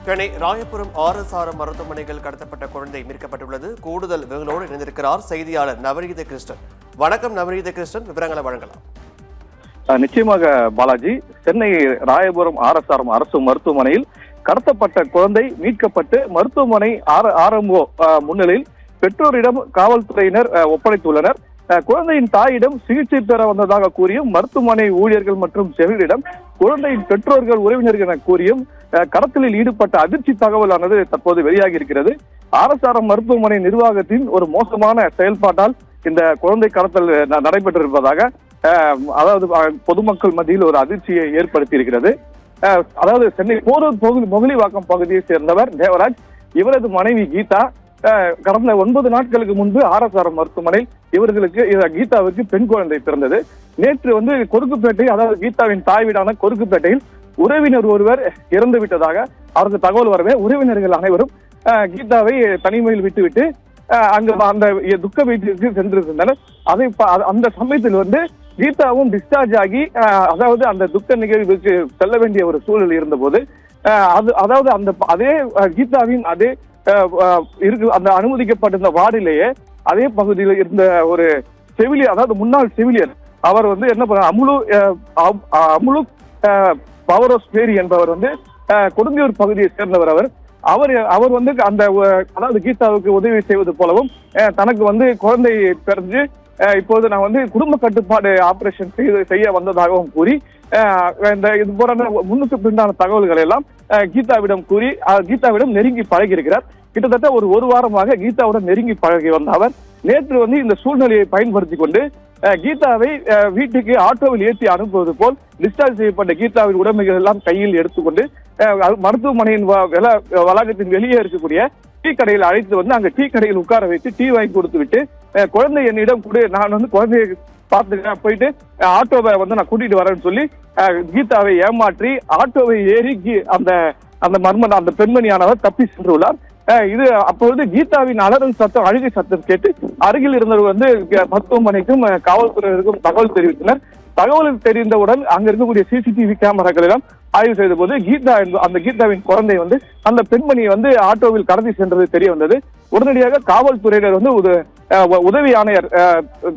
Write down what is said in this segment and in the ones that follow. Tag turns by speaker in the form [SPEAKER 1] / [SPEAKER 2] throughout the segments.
[SPEAKER 1] Chennai Royapuram RSRM மருத்துவமனையில் கடத்தப்பட்ட குழந்தை மீட்கப்பட்டுள்ளது. கூடுதல் விவரங்களோடு இணைந்திருக்கிறார் செய்தியாளர் நவநீத கிருஷ்ணன். வணக்கம் நவநீத கிருஷ்ணன், விவரங்களை வழங்கலாம்.
[SPEAKER 2] நிச்சயமாக பாலாஜி, சென்னை ராயபுரம் ஆர்எஸ்ஆர்எம் அரசு மருத்துவமனையில் கடத்தப்பட்ட குழந்தை மீட்கப்பட்டு மருத்துவமனை ஆர்எம்ஓ முன்னிலையில் பெற்றோரிடம் காவல்துறையினர் ஒப்படைத்துள்ளனர். குழந்தையின் தாயிடம் சிகிச்சை பெற வந்ததாக கூறியும் மருத்துவமனை ஊழியர்கள் மற்றும் செவிலிடம் குழந்தையின் பெற்றோர்கள் உறவினர்கள் என கூறியும் கடத்தலில் ஈடுபட்ட அதிர்ச்சி தகவலானது தற்போது வெளியாகி இருக்கிறது. ஆர்எஸ்ஆர்எம் மருத்துவமனை நிர்வாகத்தின் ஒரு மோசமான செயல்பாட்டால் இந்த குழந்தை கடத்தல் நடைபெற்றிருப்பதாக அதாவது பொதுமக்கள் மத்தியில் ஒரு அதிர்ச்சியை ஏற்படுத்தி இருக்கிறது. அதாவது சென்னை போரூர் மொகலிவாக்கம் பகுதியை சேர்ந்தவர் தேவராஜ். இவரது மனைவி கீதா கடந்த 9 நாட்களுக்கு முன்பு ஆர்எஸ்ஆர்எம் மருத்துவமனையில் இவர்களுக்கு கீதாவுக்கு பெண் குழந்தை பிறந்தது. நேற்று கொருக்குப்பேட்டை, அதாவது கீதாவின் தாய் வீடான கொருக்குப்பேட்டையில் உறவினர் ஒருவர் இறந்து விட்டதாக அவருக்கு தகவல் வரவே உறவினர்கள் அனைவரும் கீதாவை தனிமையில் விட்டுவிட்டு அங்கு அந்த துக்க வீட்டிற்கு சென்றிருந்தனர். அந்த சமயத்தில் கீதாவும் டிஸ்சார்ஜ் ஆகி அதாவது அந்த துக்க நிகழ்வுக்கு செல்ல வேண்டிய ஒரு சூழல் இருந்த போது அதாவது அதே கீதாவின் அதே அந்த அனுமதிக்கப்பட்டிருந்த வார்டிலேயே அதே பகுதியில் இருந்த ஒரு செவிலியர், அதாவது முன்னாள் செவிலியர், அவர் என்ன பண்ண அமுலு பவரோஸ் பேரி என்பவர் கொடுங்கியூர் பகுதியை சேர்ந்தவர். அவர் அந்த அதாவது கீதாவுக்கு உதவி செய்வது போலவும் தனக்கு குழந்தை பிறந்து இப்போது நான் குடும்ப கட்டுப்பாடு ஆபரேஷன் செய்ய வந்ததாகவும் கூறி இது போற முன்னுக்கு பின்னான தகவல்கள் எல்லாம் கீதாவிடம் நெருங்கி பழகி இருக்கிறார். கிட்டத்தட்ட ஒரு வாரமாக கீதாவுடன் நெருங்கி பழகி வந்த அவர் நேற்று இந்த சூழ்நிலையை பயன்படுத்தி கொண்டு கீதாவை வீட்டுக்கு ஆட்டோவில் ஏற்றி அனுப்புவது போல் டிஸ்சார்ஜ் செய்யப்பட்ட கீதாவின் உடைமைகள் எல்லாம் கையில் எடுத்துக்கொண்டு மருத்துவமனையின் வளாகத்தின் வெளியே இருக்கக்கூடிய டீ கடையில் அழைத்து அங்க டீ கடையில் உட்கார வைத்து டீ வாங்கி கொடுத்து விட்டு குழந்தை என்னிடம் கூட நான் குழந்தையை பார்த்துக்கிறேன், போயிட்டு ஆட்டோவை நான் கூட்டிட்டு வரேன்னு சொல்லி கீதாவை ஏமாற்றி ஆட்டோவை ஏறி அந்த பெண்மணியானவர் தப்பி சென்றுள்ளார். இது அப்பொழுது கீதாவின் அலறல் சத்தம், அழுகை சத்தம் கேட்டு அருகில் இருந்தவர் மருத்துவமனைக்கும் காவல்துறையினருக்கும் தகவல் தெரிவித்தனர். தகவல் தெரிந்தவுடன் அங்க இருக்கக்கூடிய சிசிடிவி கேமராக்கள் எல்லாம் ஆய்வு செய்த போது கீதாவின் குழந்தை அந்த பெண்மணியை ஆட்டோவில் கடத்தி சென்றது தெரிய வந்தது. உடனடியாக காவல்துறையினர் உதவி ஆணையர்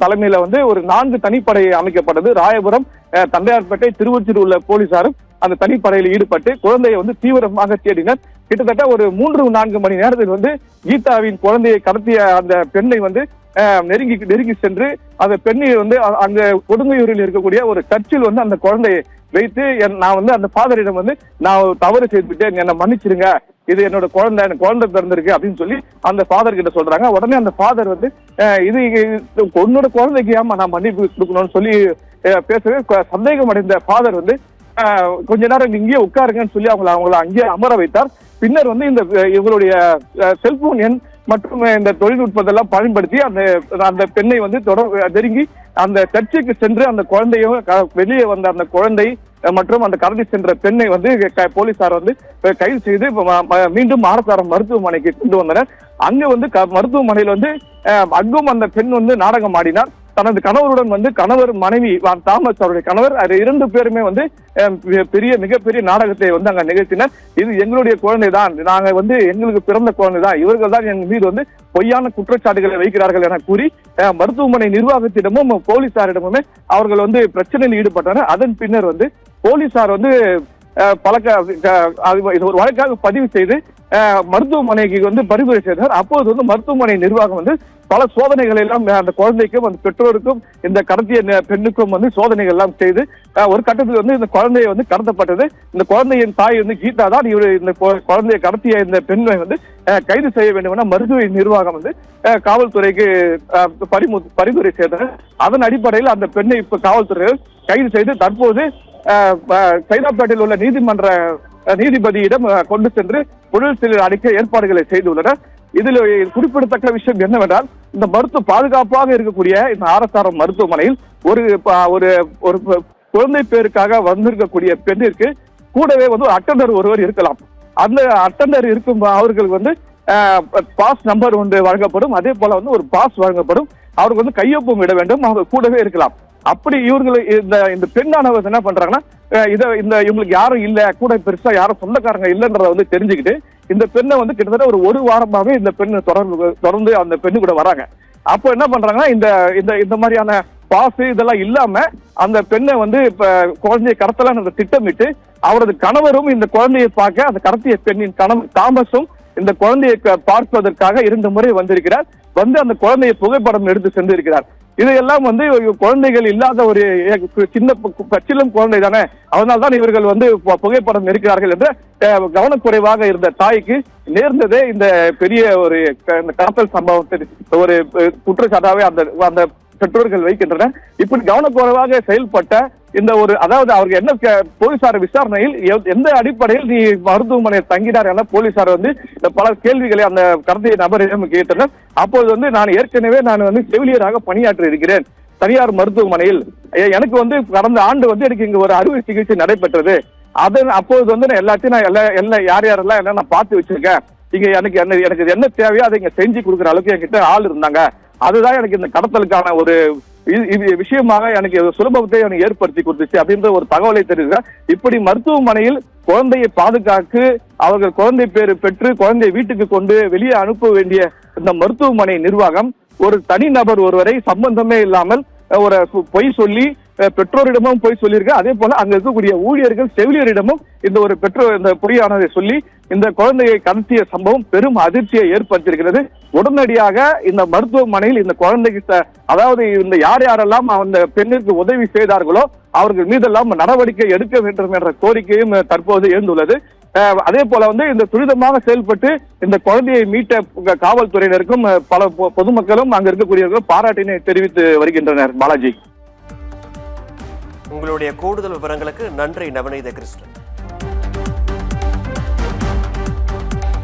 [SPEAKER 2] தலைமையில ஒரு 4 தனிப்படை அமைக்கப்பட்டது. ராயபுரம், தண்டையார்பேட்டை, திருவொற்றியூர் உள்ள போலீசாரும் அந்த தனிப்படையில் ஈடுபட்டு குழந்தையை தீவிரமாக தேடினர். கிட்டத்தட்ட ஒரு 3-4 மணி நேரத்தில் கீதாவின் குழந்தையை கடத்திய அந்த பெண்ணை நெருங்கி சென்று அந்த பெண்ணை அங்க கொடுங்கையூரில் இருக்கக்கூடிய ஒரு சர்ச்சில் அந்த குழந்தையை வைத்து நான் அந்த ஃபாதரிடம் நான் தவறு செய்துவிட்டேன், என்னை மன்னிச்சிருங்க, இது என்னோட குழந்தை பிறந்திருக்கு அப்படின்னு சொல்லி அந்த ஃபாதர் கிட்ட சொல்றாங்க. உடனே அந்த ஃபாதர் இது உன்னோட குழந்தைக்கு ஏமா நான் மன்னிப்பு கொடுக்கணும்னு சொல்லி பேசவே சந்தேகம் அடைந்த ஃபாதர் கொஞ்ச நேரம் இங்கேயே உட்காருங்கன்னு சொல்லி அவங்களை அங்கேயே அமர வைத்தார். பின்னர் இந்த இவங்களுடைய செல்போன் எண் மற்றும் இந்த தொழில்நுட்பத்தெல்லாம் பயன்படுத்தி அந்த பெண்ணை நெருங்கி அந்த சர்ச்சுக்கு சென்று அந்த குழந்தையும் வெளியே வந்த அந்த குழந்தை மற்றும் அந்த கடத்தி சென்ற பெண்ணை போலீசார் கைது செய்து மீண்டும் ஆர்எஸ்ஆர்எம் மருத்துவமனைக்கு கொண்டு வந்தனர். அங்க மருத்துவமனையில் அங்கும் அந்த பெண் நாடகம் ஆடினார். தனது கணவருடன் கணவர், மனைவி தாமஸ் அவருடைய கணவர் 2 பேருமே மிகப்பெரிய நாடகத்தை அங்க நிகழ்த்தினர். இது எங்களுடைய குழந்தை தான், நாங்க எங்களுக்கு பிறந்த குழந்தை தான், இவர்கள் தான் எங்க மீது பொய்யான குற்றச்சாட்டுகளை வைக்கிறார்கள் என கூறி மருத்துவமனை நிர்வாகத்திடமும் போலீசாரிடமுமே அவர்கள் பிரச்சனையில் ஈடுபட்டனர். அதன் பின்னர் போலீசார் ஒரு வழக்காக பதிவு செய்து மருத்துவமனைக்கு பரிந்துரை செய்தார். அப்போது மருத்துவமனை நிர்வாகம் பல சோதனைகள் எல்லாம் அந்த குழந்தைக்கும் அந்த பெற்றோருக்கும் இந்த கடத்திய பெண்ணுக்கும் சோதனைகள் எல்லாம் செய்து ஒரு கட்டத்தில் இந்த குழந்தையை கடத்தப்பட்டது. இந்த குழந்தையின் தாய் கீதா தான் இந்த குழந்தையை கடத்திய இந்த பெண்ணை கைது செய்ய வேண்டும் என மருத்துவ நிர்வாகம் காவல்துறைக்கு பரிந்துரை செய்தனர். அதன் அடிப்படையில் அந்த பெண்ணை இப்ப காவல்துறையினர் கைது செய்து தற்போது சைதாப்பேட்டையில் உள்ள நீதிபதியிடம் கொண்டு சென்று புழல் சிலர் அடைக்க ஏற்பாடுகளை செய்துள்ளனர். இதில் குறிப்பிடத்தக்க விஷயம் என்னவென்றால், இந்த பாதுகாப்பாக இருக்கக்கூடிய இந்த ஆர்எஸ்ஆர்எம் மருத்துவமனையில் ஒரு குழந்தை பேருக்காக வந்திருக்கக்கூடிய பெண்ணிற்கு கூடவே அட்டெண்டர் ஒருவர் இருக்கலாம். அந்த அட்டெண்டர் இருக்கும் அவர்களுக்கு பாஸ் நம்பர் வழங்கப்படும். அதே போல ஒரு பாஸ் வழங்கப்படும். அவருக்கு கையொப்பம் இட வேண்டும். அவங்க கூடவே இருக்கலாம். அப்படி இவர்கள் இந்த பெண்ணானவர் என்ன பண்றாங்கன்னா இவங்களுக்கு யாரும் இல்ல, கூட பெருசா யாரும் சொந்தக்காரங்க இல்லைன்றத வந்து தெரிஞ்சுக்கிட்டு இந்த பெண்ணை வந்து கிட்டத்தட்ட ஒரு வாரமாவே இந்த பெண்ணு தொடர்ந்து அந்த பெண்ணு கூட வராங்க. அப்போ என்ன பண்றாங்கன்னா இந்த மாதிரியான பாசு இதெல்லாம் இல்லாம அந்த பெண்ணை வந்து இப்ப குழந்தையை கடத்தலாம்னு திட்டமிட்டு அவரது கணவரும் இந்த குழந்தையை பார்க்க அந்த கடத்திய பெண்ணின் கணவர் தாமஸும் இந்த குழந்தையை பார்ப்பதற்காக 2 முறை வந்திருக்கிறார். வந்து அந்த குழந்தையை புகைப்படம் எடுத்து சென்றிருக்கிறார். இதையெல்லாம் வந்து குழந்தைகள் இல்லாத ஒரு சின்ன பச்சிலம் குழந்தை தானே, அதனால்தான் இவர்கள் வந்து புகைப்படம் இருக்கிறார்கள் என்ற கவனக்குறைவாக இருந்த தாய்க்கு நேர்ந்ததே இந்த பெரிய ஒரு கடத்தல் சம்பவத்தில் ஒரு குற்றச்சாட்டாவே அந்த பெற்றோர்கள் வைக்கின்றனர். இப்படி கவனக்குறைவாக செயல்பட்ட இந்த அதாவது அவருக்கு என்ன போலீசார் விசாரணையில் எந்த அடிப்படையில் நீ மருத்துவமனையில் தங்கினார் என போலீசார் வந்து பல கேள்விகளை அந்த கடத்திய நபரிடம் கேட்டனர். அப்போது வந்து நான் ஏற்கனவே செவிலியராக பணியாற்றி இருக்கிறேன் தனியார் மருத்துவமனையில். எனக்கு வந்து கடந்த ஆண்டு வந்து எனக்கு இங்க ஒரு அறுவை சிகிச்சை நடைபெற்றது. அப்போது வந்து நான் எல்லாத்தையும் யாரெல்லாம் என்ன நான் பார்த்து வச்சிருக்கேன். இங்க எனக்கு என்ன தேவையோ அதை இங்க செஞ்சு கொடுக்குற அளவுக்கு என்கிட்ட ஆள் இருந்தாங்க. அதுதான் எனக்கு இந்த கடத்தலுக்கான ஒரு விஷயமாக எனக்கு சுலபத்தை ஏற்படுத்தி கொடுத்துச்சு அப்படின்ற ஒரு தகவலை தெரிவிக்க, இப்படி மருத்துவமனையில் குழந்தையை பாதுகாத்து அவர்கள் குழந்தை பேரு பெற்று குழந்தையை வீட்டுக்கு கொண்டு வெளியே அனுப்ப வேண்டிய இந்த மருத்துவமனை நிர்வாகம் ஒரு தனிநபர் ஒருவரை சம்பந்தமே இல்லாமல் ஒரு பொய் சொல்லி பெற்றோரிடமும் போய் சொல்லியிருக்க. அதே போல அங்க இருக்கக்கூடிய ஊழியர்கள் செவிலியரிடமும் இந்த பொய்யானதை சொல்லி இந்த குழந்தையை கடத்திய சம்பவம் பெரும் அதிர்ச்சியை ஏற்படுத்தியிருக்கிறது. உடனடியாக இந்த மருத்துவமனையில் இந்த குழந்தைக்கு அதாவது இந்த யாரெல்லாம் அந்த பெண்ணிற்கு உதவி செய்தார்களோ அவர்கள் மீதெல்லாம் நடவடிக்கை எடுக்க வேண்டும் என்ற கோரிக்கையும் தற்போது எழுந்துள்ளது. அதே போல வந்து இந்த துரிதமாக செயல்பட்டு இந்த குழந்தையை மீட்ட காவல்துறையினருக்கும் பல பொதுமக்களும் அங்க இருக்கக்கூடியவர்களும் பாராட்டினை தெரிவித்து வருகின்றனர். பாலாஜி,
[SPEAKER 1] உங்களுடைய கூடுதல் விவரங்களுக்கு நன்றி நவநீத கிருஷ்ணன்.